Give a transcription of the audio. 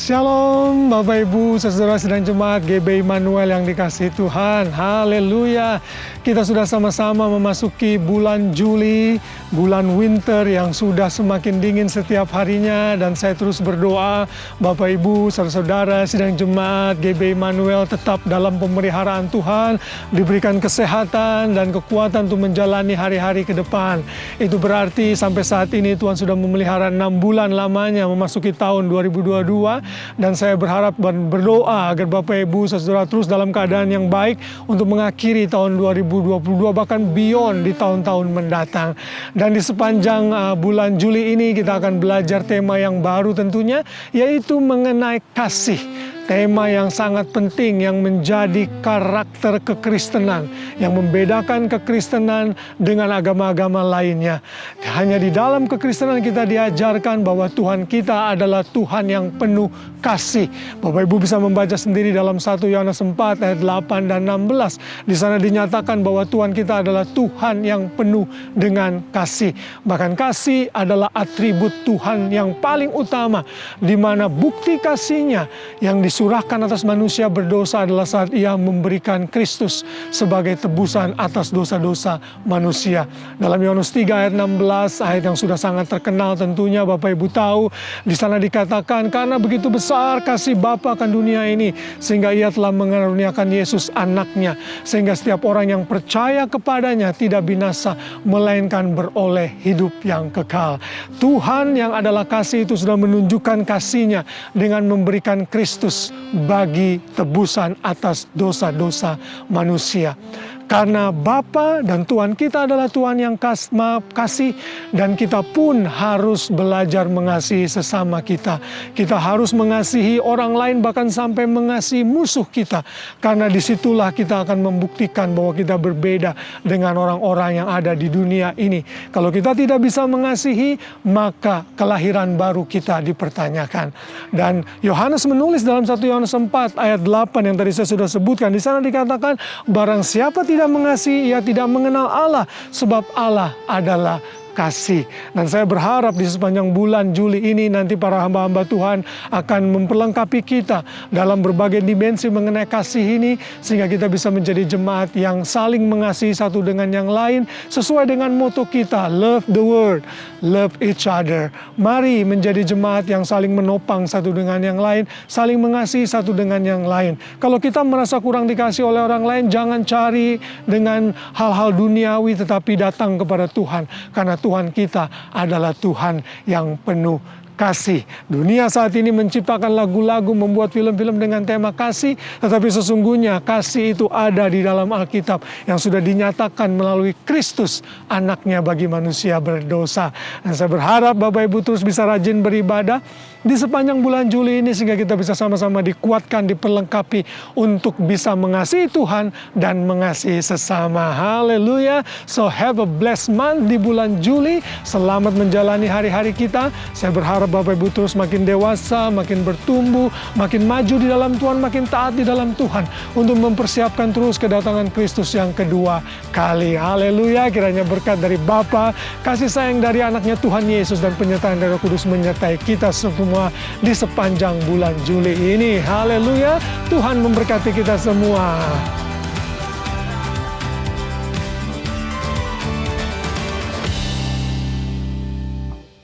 Shalom Bapak Ibu, saudara sidang jemaat GB Immanuel yang dikasihi Tuhan. Haleluya. Kita sudah sama-sama memasuki bulan Juli, bulan winter yang sudah semakin dingin setiap harinya. Dan saya terus berdoa Bapak Ibu, saudara-saudara sidang jemaat GB Immanuel tetap dalam pemeliharaan Tuhan, diberikan kesehatan dan kekuatan untuk menjalani hari-hari ke depan. Itu berarti sampai saat ini Tuhan sudah memelihara 6 bulan lamanya memasuki tahun 2022. Dan saya berharap dan berdoa agar Bapak Ibu saudara terus dalam keadaan yang baik untuk mengakhiri tahun 2022 bahkan beyond di tahun-tahun mendatang. Dan di sepanjang bulan Juli ini kita akan belajar tema yang baru tentunya, yaitu mengenai kasih. Tema yang sangat penting yang menjadi karakter kekristenan, yang membedakan kekristenan dengan agama-agama lainnya. Hanya di dalam kekristenan kita diajarkan bahwa Tuhan kita adalah Tuhan yang penuh kasih. Bapak Ibu bisa membaca sendiri dalam 1 Yohanes 4 ayat 8 dan 16. Di sana dinyatakan bahwa Tuhan kita adalah Tuhan yang penuh dengan kasih. Bahkan kasih adalah atribut Tuhan yang paling utama, di mana bukti kasihnya yang disurahkan atas manusia berdosa adalah saat Ia memberikan Kristus sebagai tebusan atas dosa-dosa manusia. Dalam Yohanes 3 ayat 16, ayat yang sudah sangat terkenal tentunya Bapak Ibu tahu, di sana dikatakan karena begitu besar kasih Bapa akan dunia ini sehingga Ia telah mengaruniakan Yesus anaknya, sehingga setiap orang yang percaya kepadanya tidak binasa melainkan beroleh hidup yang kekal. Tuhan yang adalah kasih itu sudah menunjukkan kasihnya dengan memberikan Kristus bagi tebusan atas dosa-dosa manusia. Karena Bapa dan Tuhan kita adalah Tuhan yang kasih, dan kita pun harus belajar mengasihi sesama kita. Kita harus mengasihi orang lain, bahkan sampai mengasihi musuh kita. Karena disitulah kita akan membuktikan bahwa kita berbeda dengan orang-orang yang ada di dunia ini. Kalau kita tidak bisa mengasihi, maka kelahiran baru kita dipertanyakan. Dan Yohanes menulis dalam 1 Yohanes 4 ayat 8 yang tadi saya sudah sebutkan. Di sana dikatakan, barang siapa tidak mengasihi, ia tidak mengenal Allah, sebab Allah adalah kasih. Dan saya berharap di sepanjang bulan Juli ini nanti para hamba-hamba Tuhan akan memperlengkapi kita dalam berbagai dimensi mengenai kasih ini, sehingga kita bisa menjadi jemaat yang saling mengasihi satu dengan yang lain sesuai dengan moto kita, love the world, love each other. Mari menjadi jemaat yang saling menopang satu dengan yang lain, saling mengasihi satu dengan yang lain. Kalau kita merasa kurang dikasih oleh orang lain, jangan cari dengan hal-hal duniawi, tetapi datang kepada Tuhan, karena Tuhan kita adalah Tuhan yang penuh kasih. Dunia saat ini menciptakan lagu-lagu, membuat film-film dengan tema kasih, tetapi sesungguhnya kasih itu ada di dalam Alkitab yang sudah dinyatakan melalui Kristus, anaknya bagi manusia berdosa. Dan saya berharap Bapak Ibu terus bisa rajin beribadah di sepanjang bulan Juli ini, sehingga kita bisa sama-sama dikuatkan, diperlengkapi untuk bisa mengasihi Tuhan dan mengasihi sesama. Haleluya. So have a blessed month di bulan Juli. Selamat menjalani hari-hari kita. Saya berharap Bapak Ibu terus makin dewasa, makin bertumbuh, makin maju di dalam Tuhan, makin taat di dalam Tuhan untuk mempersiapkan terus kedatangan Kristus yang kedua kali. Haleluya. Kiranya berkat dari Bapa, kasih sayang dari anaknya Tuhan Yesus, dan penyertaan dari Roh Kudus menyertai kita semua di sepanjang bulan Juli ini. Haleluya. Tuhan memberkati kita semua.